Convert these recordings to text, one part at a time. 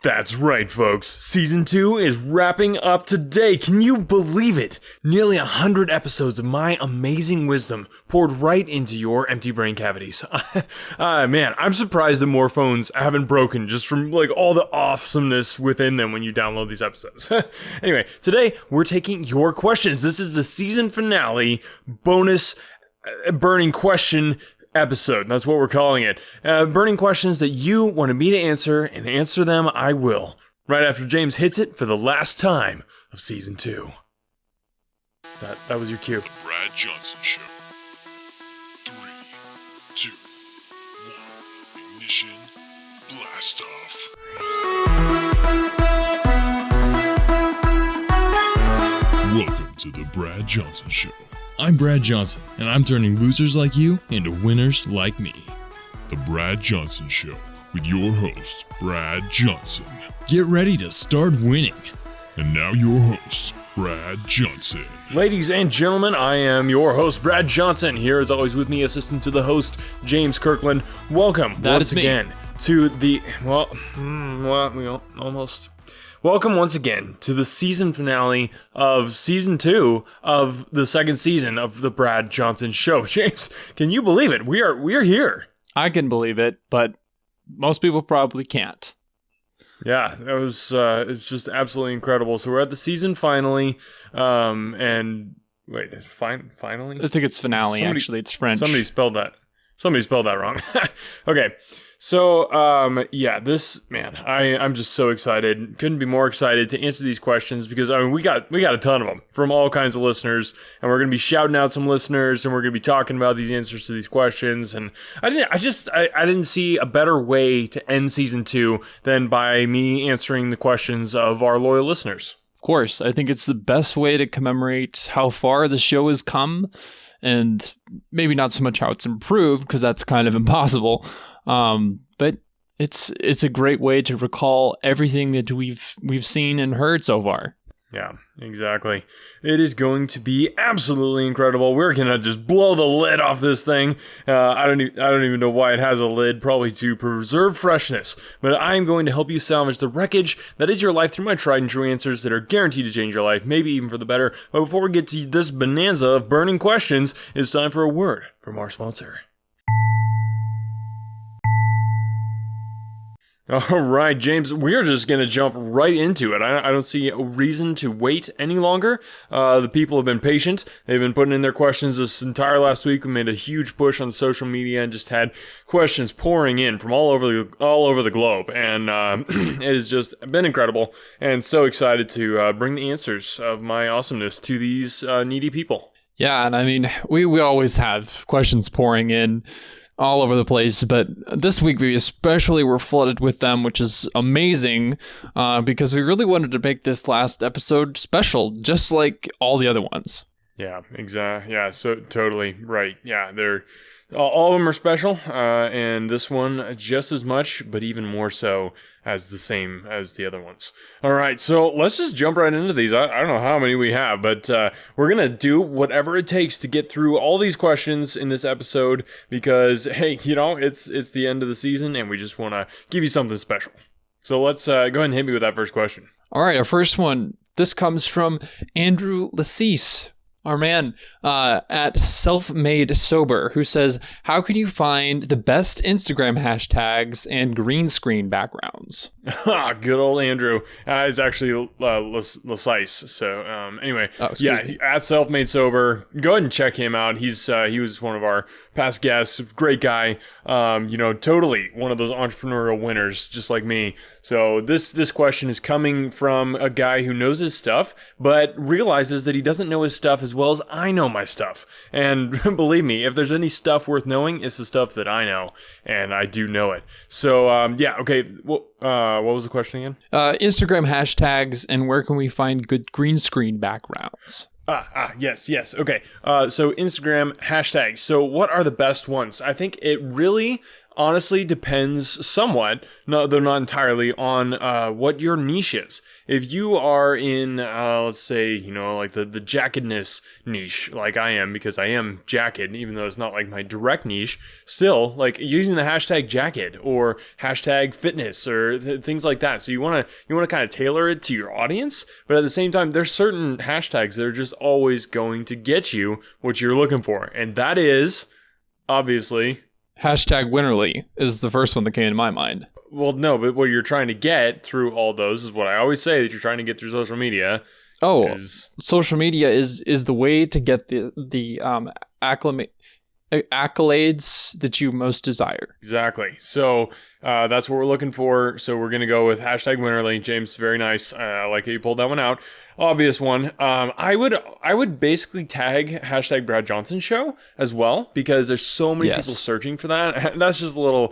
That's right, folks. Season 2 is wrapping up today. Can you believe it? Nearly 100 episodes of my amazing wisdom poured right into your empty brain cavities. Man, I'm surprised that more phones haven't broken just from all the awesomeness within them when you download these episodes. Anyway, today we're taking your questions. This is the season finale bonus burning question episode. That's what we're calling it. Burning questions that you wanted me to answer, and answer them I will. Right after James hits it for the last time of season 2. That was your cue. The Brad Johnson Show. 3, 2, 1. Ignition. Blast off. Welcome to the Brad Johnson Show. I'm Brad Johnson, and I'm turning losers like you into winners like me. The Brad Johnson Show with your host, Brad Johnson. Get ready to start winning. And now your host, Brad Johnson. Ladies and gentlemen, I am your host, Brad Johnson. Here as always with me, assistant to the host, James Kirkland. Welcome once again to the, Welcome once again to the season finale of season 2 of the second season of the Brad Johnson Show. James, can you believe it? We are here. I can believe it, but most people probably can't. Yeah, that was it's just absolutely incredible. So we're at the season finale, and wait, finally? I think it's finale. Actually, it's French. Somebody spelled that wrong. Okay. So, I'm just so excited. Couldn't be more excited to answer these questions because, we got a ton of them from all kinds of listeners, and we're going to be shouting out some listeners, and we're going to be talking about these answers to these questions. And I didn't see a better way to end season 2 than by me answering the questions of our loyal listeners. Of course, I think it's the best way to commemorate how far the show has come, and maybe not so much how it's improved, because that's kind of impossible. But it's a great way to recall everything that we've seen and heard so far. Yeah, exactly. It is going to be absolutely incredible. We're gonna just blow the lid off this thing. I don't even know why it has a lid. Probably to preserve freshness. But I am going to help you salvage the wreckage that is your life through my tried and true answers that are guaranteed to change your life, maybe even for the better. But before we get to this bonanza of burning questions, it's time for a word from our sponsor. All right, James, we're just going to jump right into it. I don't see a reason to wait any longer. The people have been patient. They've been putting in their questions this entire last week. We made a huge push on social media and just had questions pouring in from all over the globe. And it has just been incredible, and so excited to bring the answers of my awesomeness to these needy people. Yeah, and I mean, we always have questions pouring in all over the place, but this week we especially were flooded with them, which is amazing, because we really wanted to make this last episode special, just like all the other ones. Yeah, exactly. Yeah, so totally right. Yeah, they're all of them are special, and this one just as much, but even more so as the same as the other ones. All right, so let's just jump right into these. I don't know how many we have, but we're going to do whatever it takes to get through all these questions in this episode because, hey, it's the end of the season, and we just want to give you something special. So let's go ahead and hit me with that first question. All right, our first one. This comes from Andrew Lassise, our man at Self-Made Sober, who says, how can you find the best Instagram hashtags and green screen backgrounds? Good old Andrew. It's actually Lassice. So anyway, at Self-Made Sober, go ahead and check him out. He was one of our past guests, great guy. Totally one of those entrepreneurial winners, just like me. So this question is coming from a guy who knows his stuff, but realizes that he doesn't know his stuff as well as I know my stuff. And believe me, if there's any stuff worth knowing, it's the stuff that I know, and I do know it. So okay. Well, what was the question again? Instagram hashtags and where can we find good green screen backgrounds? Yes. Okay. So Instagram hashtags. So what are the best ones? I think it really honestly depends somewhat, no, though not entirely, on what your niche is. If you are in, let's say, you know, like the jackedness niche, like I am, because I am jacket, even though it's not like my direct niche, still, like using the hashtag jacket or hashtag fitness or things like that. So you want to kind of tailor it to your audience, but at the same time, there's certain hashtags that are just always going to get you what you're looking for. And that is, obviously, Hashtag Winterly is the first one that came to my mind. well, no, but what you're trying to get through all those is what I always say that you're trying to get through social media. Oh, social media is the way to get the accolades that you most desire. Exactly. So that's what we're looking for. So we're going to go with hashtag Winterly. James, very nice. I like how you pulled that one out. Obvious one. I would basically tag hashtag Brad Johnson Show as well, because there's so many people searching for that. That's just a little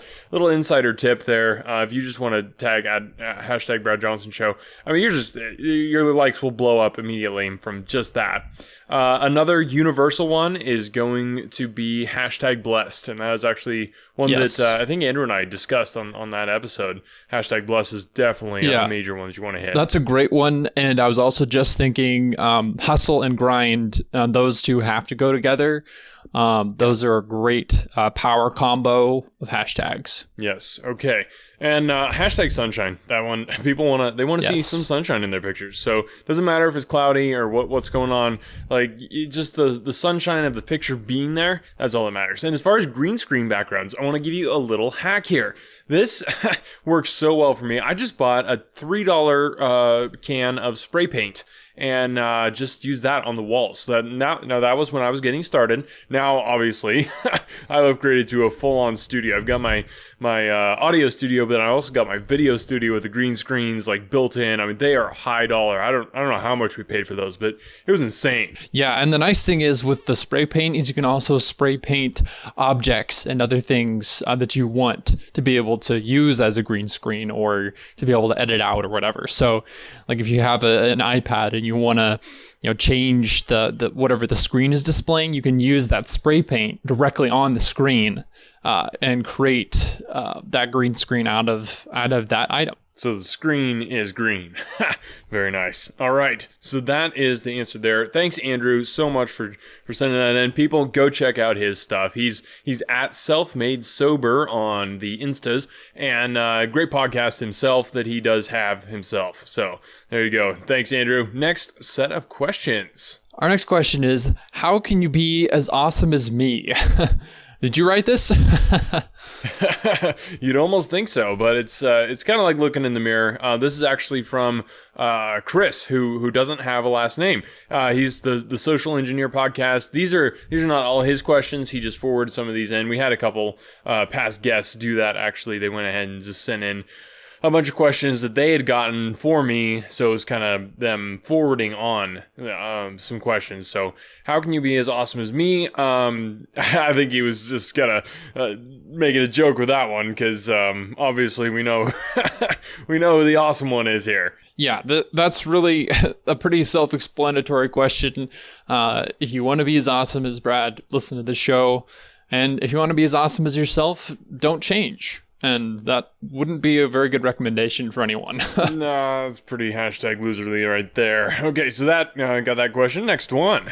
insider tip there. If you just want to tag hashtag Brad Johnson Show, I mean, your likes will blow up immediately from just that. Another universal one is going to be hashtag blessed. And that is actually one that I think Andrew and I discussed on that episode. Hashtag blessed is definitely a major one that you want to hit. That's a great one. And I was also just thinking hustle and grind. Those two have to go together. Those are a great power combo of hashtags. Yes. Okay. And hashtag sunshine. That one, people want to see some sunshine in their pictures. So it doesn't matter if it's cloudy or what's going on. Like just the sunshine of the picture being there. That's all that matters. And as far as green screen backgrounds, I want to give you a little hack here. This works so well for me. I just bought a $3 can of spray paint and just use that on the walls. So that now that was when I was getting started. Now, obviously, I've upgraded to a full-on studio. I've got my audio studio, but I also got my video studio with the green screens like built in. I mean, they are high dollar. I don't know how much we paid for those, but it was insane. Yeah, and the nice thing is with the spray paint is you can also spray paint objects and other things that you want to be able to use as a green screen or to be able to edit out or whatever. So, like if you have an iPad and you want to change the whatever the screen is displaying, you can use that spray paint directly on the screen and create that green screen out of that item. So the screen is green. Very nice. All right. So that is the answer there. Thanks, Andrew, so much for sending that in. People, go check out his stuff. He's at Self-Made Sober on the Instas, and great podcast himself that he does have himself. So there you go. Thanks, Andrew. Next set of questions. Our next question is, how can you be as awesome as me? Did you write this? You'd almost think so, but it's kind of like looking in the mirror. This is actually from Chris, who doesn't have a last name. He's the Social Engineer podcast. These are not all his questions. He just forwarded some of these in. We had a couple past guests do that. Actually, they went ahead and just sent in a bunch of questions that they had gotten for me, so it was kind of them forwarding on some questions. So how can you be as awesome as me? I think he was just gonna making a joke with that one, because obviously we know we know who the awesome one is here. Yeah, that's really a pretty self-explanatory question. If you want to be as awesome as Brad, listen to the show. And if you want to be as awesome as yourself, don't change. And that wouldn't be a very good recommendation for anyone. No, it's pretty hashtag loserly right there. Okay, so that got that question. Next one.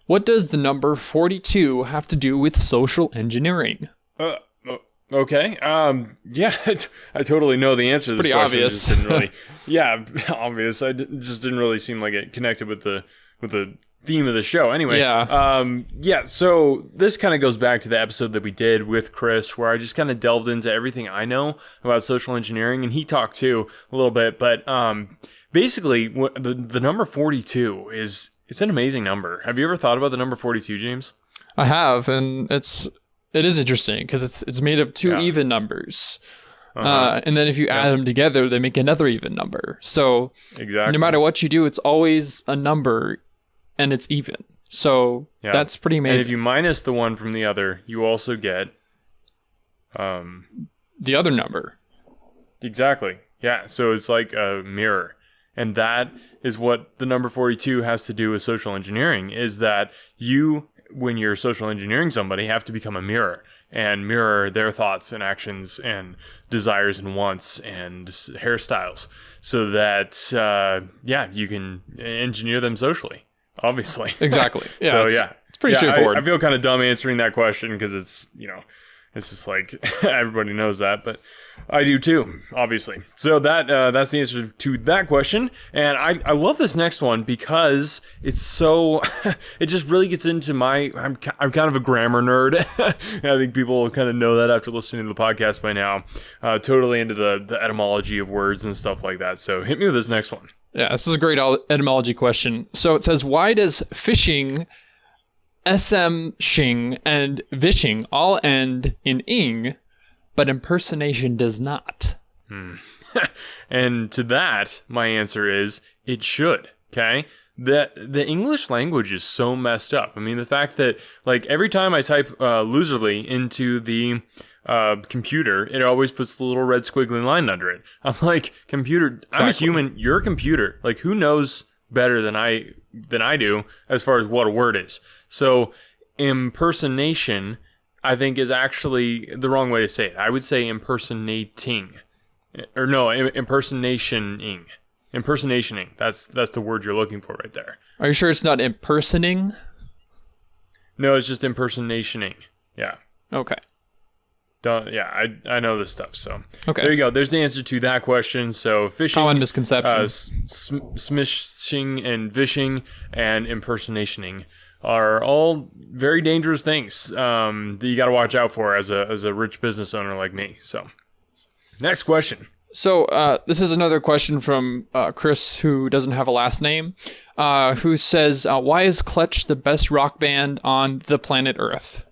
What does the number 42 have to do with social engineering? Okay. Yeah, I totally know the answer to this pretty question. Obvious. It didn't really, yeah, obvious. Just didn't really seem like it connected with the theme of the show. Anyway, yeah, so this kind of goes back to the episode that we did with Chris, where I just kind of delved into everything I know about social engineering, and he talked too a little bit, but basically the number 42 it's an amazing number. Have you ever thought about the number 42, James? I have, and it is interesting because it's made of two even numbers. And then if you add them together, they make another even number. So exactly, no matter what you do, it's always a number and it's even. So that's pretty amazing. And if you minus the one from the other, you also get the other number. Exactly. Yeah. So it's like a mirror. And that is what the number 42 has to do with social engineering, is that you, when you're social engineering somebody, have to become a mirror. and mirror their thoughts and actions and desires and wants and hairstyles so that, you can engineer them socially, obviously. Exactly. Yeah. So, it's pretty straightforward. I feel kind of dumb answering that question because it's, it's just like everybody knows that, but I do too, obviously. So that's the answer to that question. And I love this next one because it's so, it just really gets into I'm kind of a grammar nerd. I think people kind of know that after listening to the podcast by now. Totally into the etymology of words and stuff like that. So hit me with this next one. Yeah, this is a great etymology question. So it says, why does fishing, shing, and vishing all end in ing, but impersonation does not? And to that, my answer is it should. Okay, the English language is so messed up. I mean, the fact that like every time I type loserly into the computer, it always puts the little red squiggly line under it. I'm like, computer, exactly. I'm a human, you're a computer. Like, who knows better than I do as far as what a word is? So impersonation, I think, is actually the wrong way to say it. I would say impersonating. Or no, impersonationing. Impersonationing. That's the word you're looking for right there. Are you sure it's not impersoning? No, it's just impersonationing. Yeah. Okay. I know this stuff, so okay. There you go. There's the answer to that question. So fishing, common misconception, smishing and vishing and impersonationing are all very dangerous things that you got to watch out for as a rich business owner like me. So, next question. So this is another question from Chris, who doesn't have a last name, who says, "Why is Clutch the best rock band on the planet Earth?"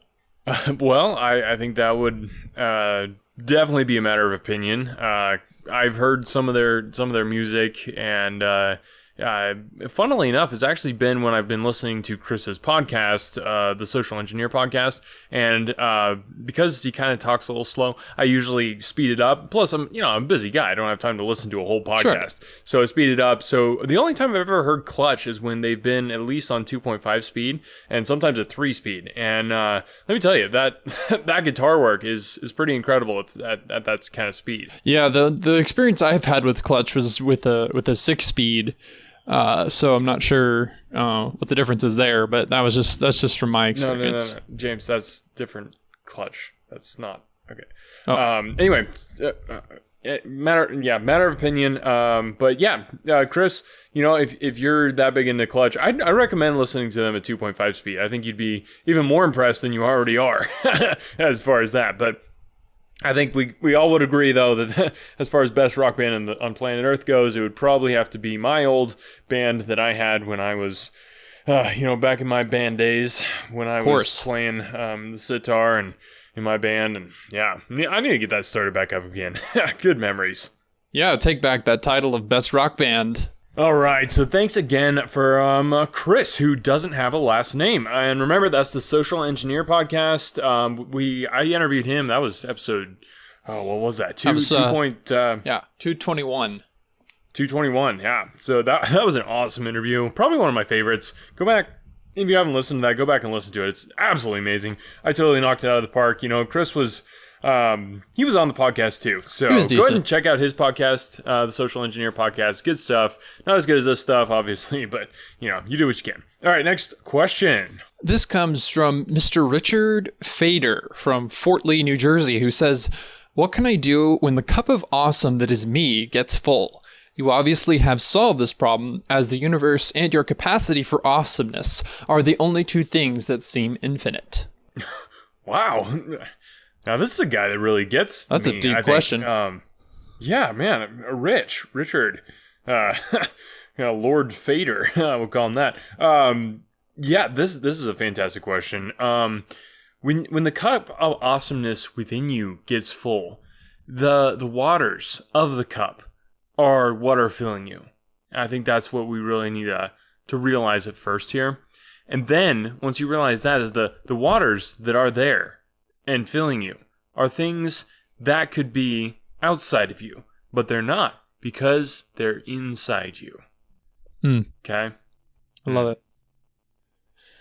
Well, I think that would definitely be a matter of opinion. I've heard some of their music, and funnily enough, it's actually been when I've been listening to Chris's podcast, the Social Engineer podcast, and because he kind of talks a little slow, I usually speed it up. Plus, I'm a busy guy. I don't have time to listen to a whole podcast, so I speed it up. So the only time I've ever heard Clutch is when they've been at least on 2.5 speed, and sometimes at 3 speed. And let me tell you, that guitar work is pretty incredible at that kind of speed. Yeah, the experience I've had with Clutch was with a 6 speed. So I'm not sure what the difference is there, but that's just from my experience. No, James, that's different Clutch. That's not okay. Oh. Anyway, matter of opinion. But yeah, Chris, if you're that big into Clutch, I recommend listening to them at 2.5 speed. I think you'd be even more impressed than you already are as far as that. But I think we all would agree, though, that as far as best rock band on planet Earth goes, it would probably have to be my old band that I had when I was, back in my band days, when I was playing the sitar and in my band. And yeah, I need to get that started back up again. Good memories. Yeah, take back that title of best rock band. All right, so thanks again for Chris, who doesn't have a last name. And remember, that's the Social Engineer podcast. I interviewed him. That was episode, what was that? 221. 221, yeah. So that was an awesome interview. Probably one of my favorites. Go back, if you haven't listened to that, go back and listen to it. It's absolutely amazing. I totally knocked it out of the park. Chris was... he was on the podcast too, so go ahead and check out his podcast, the Social Engineer podcast. Good stuff. Not as good as this stuff, obviously, but you do what you can. All right, next question. This comes from Mr. Richard Fader from Fort Lee, New Jersey, who says, "What can I do when the cup of awesome that is me gets full? You obviously have solved this problem, as the universe and your capacity for awesomeness are the only two things that seem infinite." Wow. Now, this is a guy that really gets That's me, a deep question. Yeah, man. Richard. Lord Fader. We'll call him that. Yeah, this is a fantastic question. When the cup of awesomeness within you gets full, the waters of the cup are what are filling you. I think that's what we really need to realize at first here. And then, once you realize that, the waters that are there and filling you are things that could be outside of you, but they're not, because they're inside you. Okay? I love it.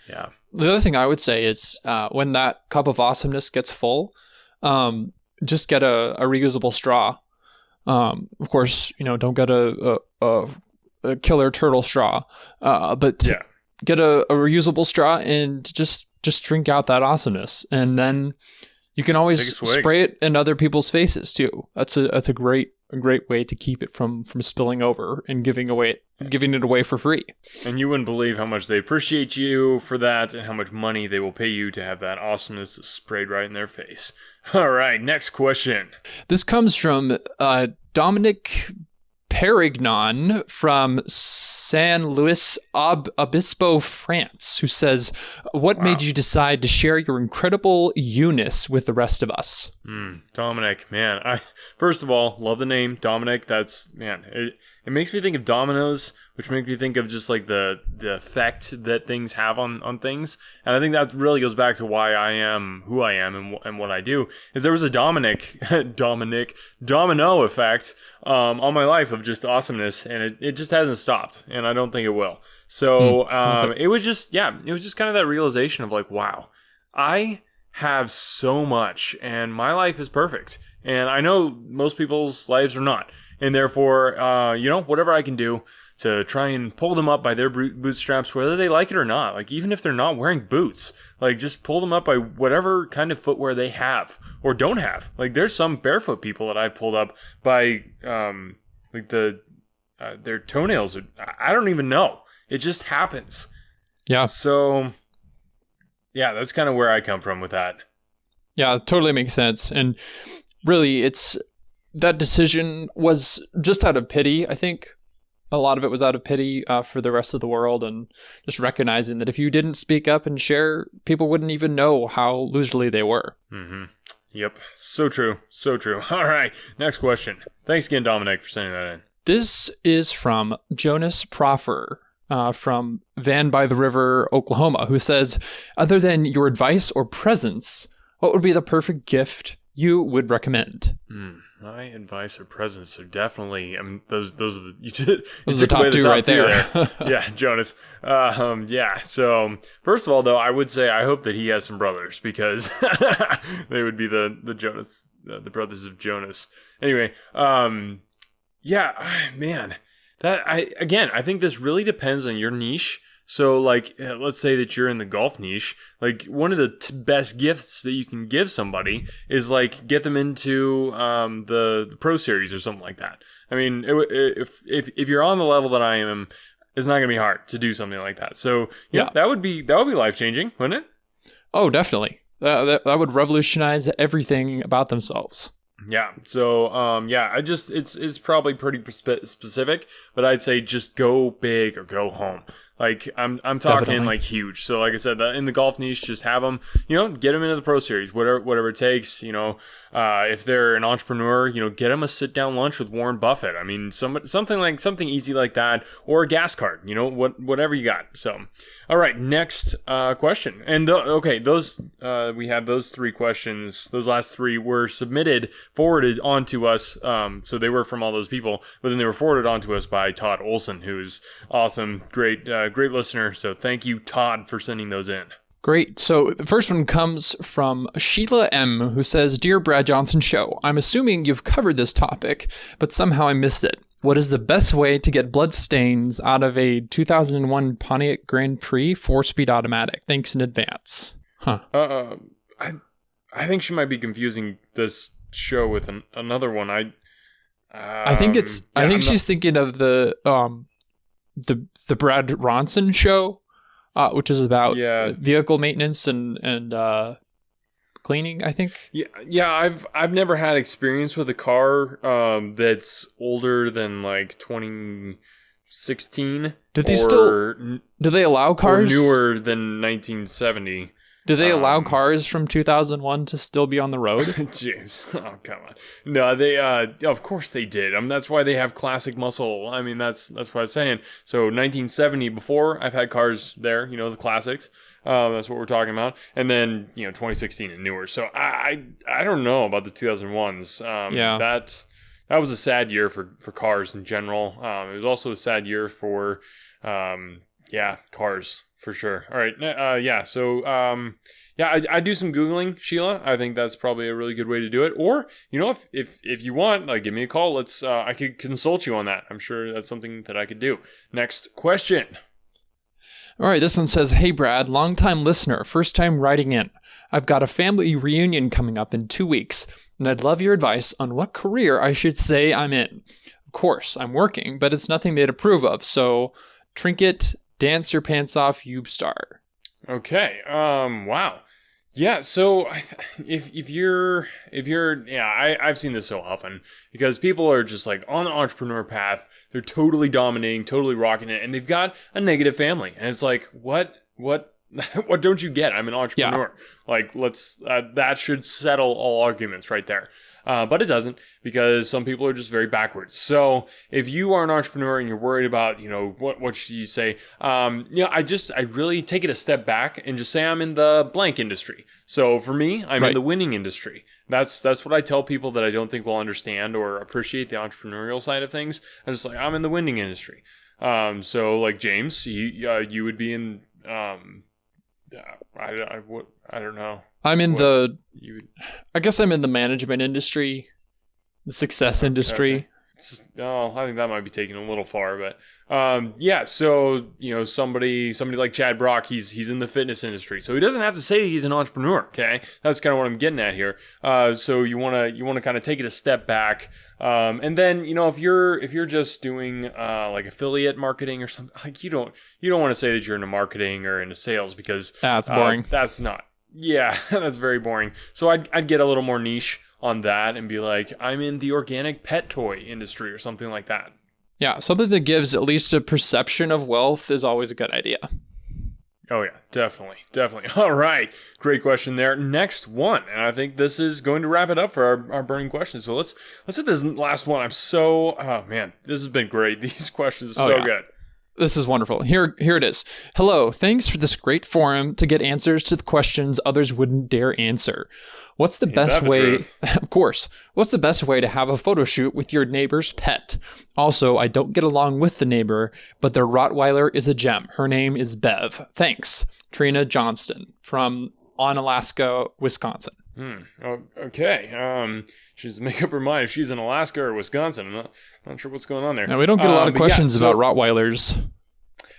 Yeah. the other thing I would say is when that cup of awesomeness gets full, just get a reusable straw. Of course, don't get a killer turtle straw, but get a reusable straw and just drink out that awesomeness. And then you can always spray it in other people's faces too. That's a great way to keep it from spilling over and giving it away for free. And you wouldn't believe how much they appreciate you for that and how much money they will pay you to have that awesomeness sprayed right in their face. All right, next question. This comes from Dominic Perignon from San Luis Obispo, France, who says, what made you decide to share your incredible you-ness with the rest of us? Dominic, man. I first of all, love the name Dominic. That's, man, it makes me think of dominoes, which makes me think of just like the effect that things have on things. And I think that really goes back to why I am who I am and what I do. Is there was a domino effect on my life of just awesomeness, and it just hasn't stopped, and I don't think it will. So it was just kind of that realization of like, wow, I have so much, and my life is perfect. And I know most people's lives are not. And therefore, whatever I can do to try and pull them up by their bootstraps, whether they like it or not, like even if they're not wearing boots, like just pull them up by whatever kind of footwear they have or don't have. Like there's some barefoot people that I've pulled up by their toenails. I don't even know. It just happens. Yeah. So, yeah, that's kind of where I come from with that. Yeah, it totally makes sense. And really, that decision was just out of pity, I think. A lot of it was out of pity for the rest of the world, and just recognizing that if you didn't speak up and share, people wouldn't even know how loserly they were. Mm-hmm. Yep. So true. So true. All right. Next question. Thanks again, Dominic, for sending that in. This is from Jonas Proffer from Van by the River, Oklahoma, who says, other than your advice or presence, what would be the perfect gift you would recommend? My advice or presents are definitely, those are the, those are the top two right there. Yeah, Jonas. So first of all, though, I would say I hope that he has some brothers, because they would be the Jonas, the brothers of Jonas. Anyway, man, I think this really depends on your niche. So, like, let's say that you're in the golf niche. Like, one of the best gifts that you can give somebody is, like, get them into the Pro Series or something like that. I mean, if you're on the level that I am, it's not going to be hard to do something like that. So, yeah, that would be life-changing, wouldn't it? Oh, definitely. That would revolutionize everything about themselves. Yeah. So, it's probably pretty specific, but I'd say just go big or go home. Like, I'm talking definitely. Like huge. So like I said, in the golf niche, just have them, get them into the Pro Series, whatever it takes, if they're an entrepreneur, get them a sit down lunch with Warren Buffett. I mean, something easy like that, or a gas card, whatever you got. So, all right, next question. And we have those three questions. Those last three were forwarded onto us. So they were from all those people, but then they were forwarded onto us by Todd Olson, who's awesome, great listener. So thank you, Todd, for sending those in. Great. So the first one comes from Sheila M., who says, Dear Brad Johnson Show, I'm assuming you've covered this topic, but somehow I missed it. What is the best way to get blood stains out of a 2001 Pontiac Grand Prix 4-speed automatic? Thanks in advance. Huh. I think she might be confusing this show with another one. I think she's thinking of the Brad Ronson show, which is about vehicle maintenance and cleaning, I think. Yeah. I've never had experience with a car that's older than like 2016. Do they allow cars? Or newer than 1970. Do they allow cars from 2001 to still be on the road? James, oh come on! No, they of course they did. That's why they have classic muscle. I mean, that's what I was saying. So 1970 before, I've had cars there. The classics. That's what we're talking about. And then 2016 and newer. So I don't know about the 2001s. That was a sad year for cars in general. It was also a sad year for cars For sure. All right. Yeah. So, I do some Googling, Sheila. I think that's probably a really good way to do it. Or, if you want, like, give me a call. I could consult you on that. I'm sure that's something that I could do. Next question. All right, this one says, "Hey Brad, longtime listener, first time writing in. I've got a family reunion coming up in 2 weeks, and I'd love your advice on what career I should say I'm in. Of course, I'm working, but it's nothing they'd approve of, so trinket, dance your pants off, you star." Okay. Wow. Yeah. So if you're, I've seen this so often because people are just like on the entrepreneur path. They're totally dominating, totally rocking it, and they've got a negative family. And it's like, what don't you get? I'm an entrepreneur. Yeah. Like, that should settle all arguments right there. But it doesn't, because some people are just very backwards. So if you are an entrepreneur and you're worried about, what should you say? I really take it a step back and just say I'm in the blank industry. So for me, I'm in the winning industry. That's what I tell people that I don't think will understand or appreciate the entrepreneurial side of things. I'm just like, I'm in the winning industry. So like James, you would be in, I don't know. I'm in I guess I'm in the management industry, the success industry. Okay. I think that might be taken a little far, but so somebody like Chad Brock, he's in the fitness industry, so he doesn't have to say he's an entrepreneur. Okay, that's kind of what I'm getting at here. So you want to kind of take it a step back, and then if you're just doing like affiliate marketing or something, like you don't want to say that you're into marketing or into sales, because that's boring. That's not. Yeah, that's very boring. So I'd get a little more niche on that and be like, I'm in the organic pet toy industry or something like that. Yeah, something that gives at least a perception of wealth is always a good idea. Oh yeah, definitely. All right, great question there. Next one, and I think this is going to wrap it up for our burning questions. So let's hit this last one. Oh man, this has been great. These questions are so good. This is wonderful. Here it is. "Hello, thanks for this great forum to get answers to the questions others wouldn't dare answer. What's the best way? Of course. What's the best way to have a photo shoot with your neighbor's pet? Also, I don't get along with the neighbor, but their Rottweiler is a gem. Her name is Bev. Thanks, Trina Johnston from Onalaska, Wisconsin." Oh, okay. She has to make up her mind if she's in Alaska or Wisconsin. I'm not sure what's going on there. Now, we don't get a lot of questions about Rottweilers.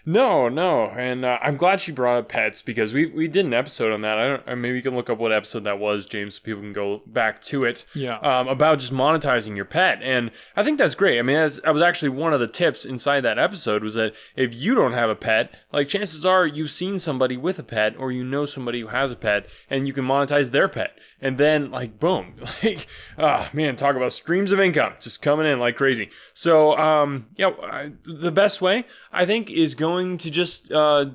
No, and I'm glad she brought up pets, because we did an episode on that. Maybe you can look up what episode that was, James, so people can go back to it. Yeah. About just monetizing your pet, and I think that's great. I mean, that was actually one of the tips inside that episode, was that if you don't have a pet, like, chances are you've seen somebody with a pet, or you know somebody who has a pet, and you can monetize their pet, and then like boom, like talk about streams of income just coming in like crazy. So the best way, I think, is going to just I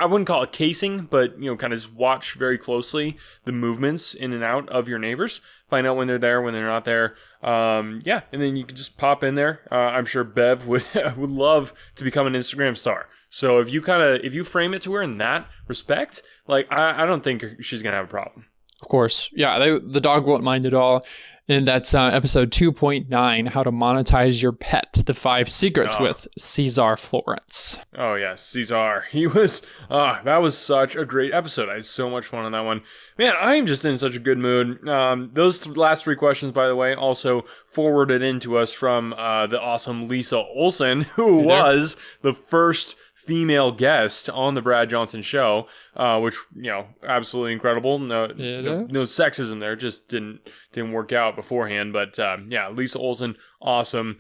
wouldn't call it casing, but kind of just watch very closely the movements in and out of your neighbors. Find out when they're there, when they're not there. And then you can just pop in there. I'm sure Bev would love to become an Instagram star. So if you frame it to her in that respect, like I don't think she's gonna have a problem. Of course, yeah, the dog won't mind at all. And that's episode 2.9, How to Monetize Your Pet, the 5 Secrets with Cesar Florence. Oh, yeah, Cesar. That was such a great episode. I had so much fun on that one. Man, I am just in such a good mood. Those last 3 questions, by the way, also forwarded in to us from the awesome Lisa Olson, who was the first female guest on the Brad Johnson Show, which, absolutely incredible. No sexism there. Just didn't work out beforehand. But Lisa Olson, awesome.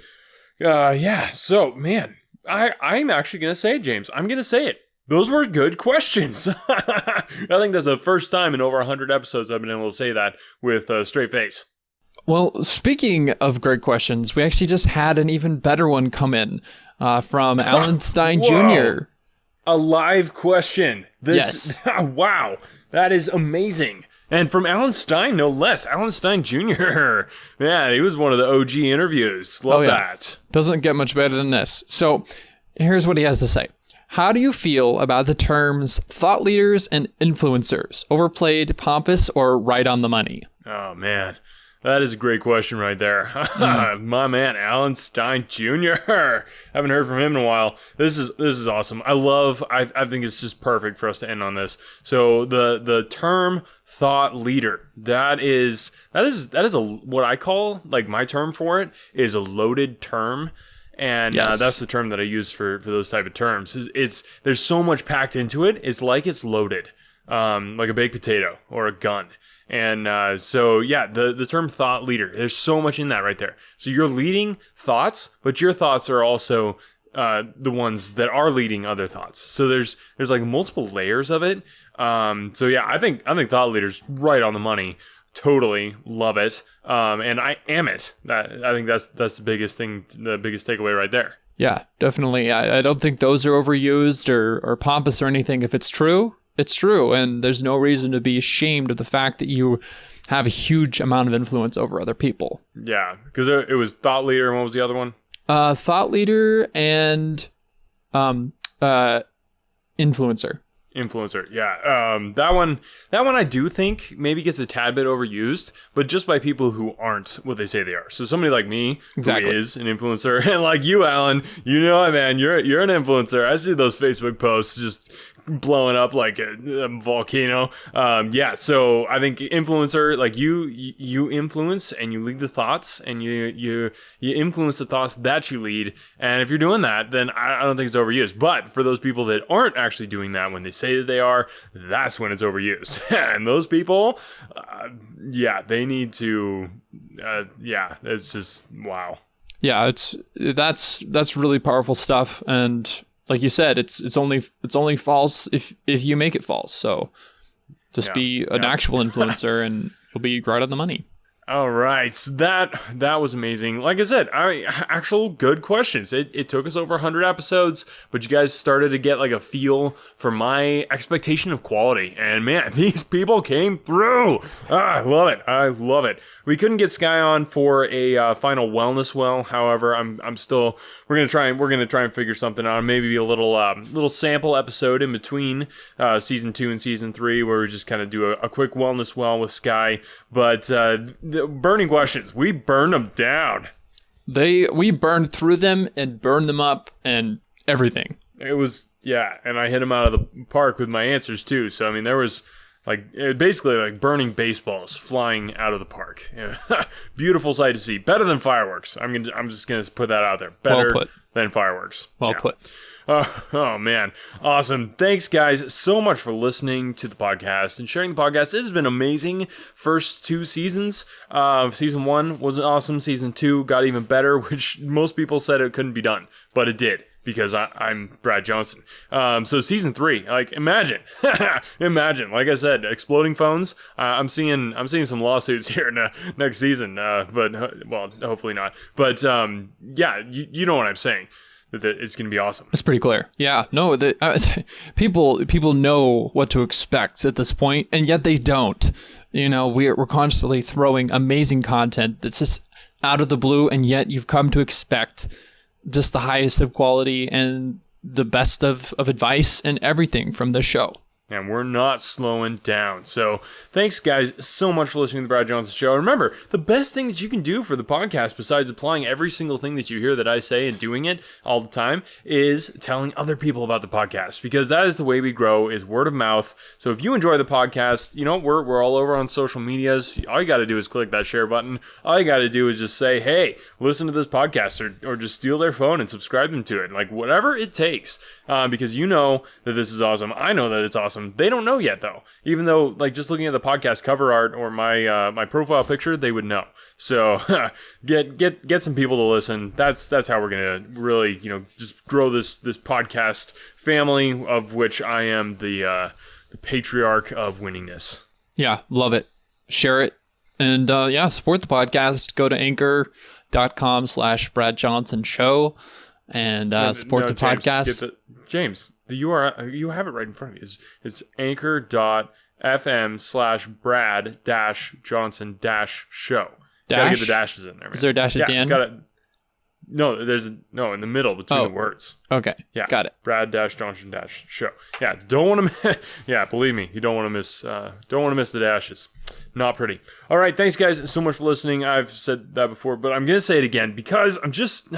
So man, I'm actually gonna say it, James. I'm gonna say it. Those were good questions. I think that's the first time in over 100 episodes I've been able to say that with a straight face. Well, speaking of great questions, we actually just had an even better one come in from Alan Stein Jr. A live question. Yes. Wow. That is amazing. And from Alan Stein, no less. Alan Stein Jr. Yeah, he was one of the OG interviews. Love that. Doesn't get much better than this. So here's what he has to say. How do you feel about the terms thought leaders and influencers? Overplayed, pompous, or right on the money? Oh, man. That is a great question right there. My man, Alan Stein Jr. Haven't heard from him in a while. This is awesome. I think it's just perfect for us to end on this. So the term thought leader, that is what I call, like, my term for it is a loaded term. And Yes. that's the term that I use for those type of terms. There's so much packed into it. It's like it's loaded, like a baked potato or a gun. And so, yeah, the term thought leader, there's so much in that right there. So you're leading thoughts, but your thoughts are also the ones that are leading other thoughts. So there's like multiple layers of it. So yeah, I think thought leader's right on the money. Totally love it. And I am it. I think that's the biggest thing, the biggest takeaway right there. Yeah, definitely. I don't think those are overused or pompous or anything. If it's true, it's true. And there's no reason to be ashamed of the fact that you have a huge amount of influence over other people. Yeah, because it was thought leader, and what was the other one? Thought leader and influencer. Influencer, yeah. That one I do think maybe gets a tad bit overused, but just by people who aren't what they say they are. So somebody like me, Exactly. who is an influencer, and like you, Alan, you know it, man. You're an influencer. I see those Facebook posts just blowing up like a volcano. Yeah. So I think influencer, like you influence and you lead the thoughts, and you influence the thoughts that you lead. And if you're doing that, then I don't think it's overused. But for those people that aren't actually doing that when they say that they are, that's when it's overused. And those people, yeah, they need to, yeah, it's just, wow. Yeah, that's really powerful stuff. And like you said, it's only false if you make it false. So just be an actual influencer and you'll be right on the money. All right, so that was amazing. Like I said, actual good questions. It took us over 100 episodes, but you guys started to get like a feel for my expectation of quality. And man, these people came through. I love it. I love it. We couldn't get Sky on for a final wellness well. However, we're gonna try and figure something out. Maybe a little sample episode in between season 2 and season 3, where we just kind of do a quick wellness well with Sky. But the burning questions, we burned them down. We burned through them and burned them up and everything. It was, yeah, and I hit them out of the park with my answers too. So I mean, there was basically like burning baseballs flying out of the park. Yeah. Beautiful sight to see. Better than fireworks. I'm just gonna put that out there. Better Well put. than fireworks. Well Yeah. put. Oh, man. Awesome. Thanks, guys, so much for listening to the podcast and sharing the podcast. It has been amazing. First 2 seasons. Season 1 was awesome. Season 2 got even better, which most people said it couldn't be done, but it did, because I'm Brad Johnson. So season 3, like, imagine, like I said, exploding phones. I'm seeing some lawsuits here next season, but well, hopefully not. But yeah, you know what I'm saying. That it's going to be awesome. It's pretty clear. Yeah, no, people know what to expect at this point, and yet they don't. You know, we're constantly throwing amazing content that's just out of the blue, and yet you've come to expect just the highest of quality and the best of advice and everything from the show. And we're not slowing down. So thanks, guys, so much for listening to the Brad Johnson Show. Remember, the best thing that you can do for the podcast, besides applying every single thing that you hear that I say and doing it all the time, is telling other people about the podcast, because that is the way we grow, is word of mouth. So if you enjoy the podcast, you know, we're all over on social medias. All you got to do is click that share button. All you got to do is just say, hey, listen to this podcast, or just steal their phone and subscribe them to it. Like, whatever it takes, because you know that this is awesome. I know that it's awesome. They don't know yet, though. Even though, like, just looking at the podcast cover art or my profile picture, they would know. So get some people to listen. That's how we're gonna really, you know, just grow this podcast family, of which I am the patriarch of winningness. Yeah, love it. Share it. And yeah, support the podcast. Go to anchor.com/Brad Johnson Show and support the James, podcast. James, the URL, you have it right in front of you. It's anchor.fm/Brad-Johnson-show. Gotta get the dashes in there, man. Is there a dash at the end? It's got No, there's no in the middle between the words. Okay. Yeah, Got it. Brad-Johnson-Show. Yeah, don't want to. Yeah, believe me, you don't want to miss. Don't want to miss the dashes. Not pretty. All right, thanks guys so much for listening. I've said that before, but I'm gonna say it again because I'm just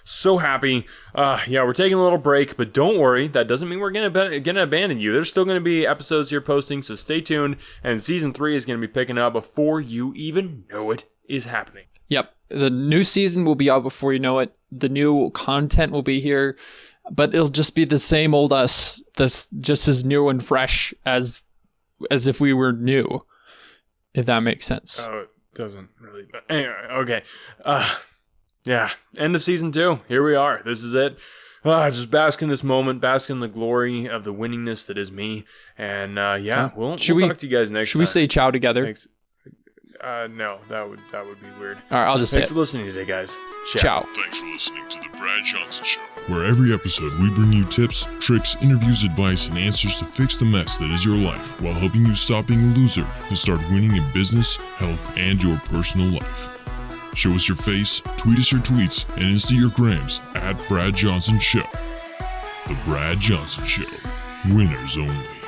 so happy. Yeah, we're taking a little break, but don't worry, that doesn't mean we're gonna abandon you. There's still gonna be episodes here posting, so stay tuned. And season 3 is gonna be picking up before you even know it is happening. Yep. The new season will be out before you know it. The new content will be here, but it'll just be the same old us. This just as new and fresh as if we were new, if that makes sense. Oh, it doesn't really. But anyway, okay. Yeah. End of season 2. Here we are. This is it. Just bask in this moment, bask in the glory of the winningness that is me. And yeah, we'll talk to you guys next time. Should we say ciao together? Thanks. No, that would be weird. All right, I'll just say Thanks for listening today, guys. Ciao. Thanks for listening to The Brad Johnson Show, where every episode we bring you tips, tricks, interviews, advice, and answers to fix the mess that is your life while helping you stop being a loser and start winning in business, health, and your personal life. Show us your face, tweet us your tweets, and Insta your grams at Brad Johnson Show. The Brad Johnson Show. Winners only.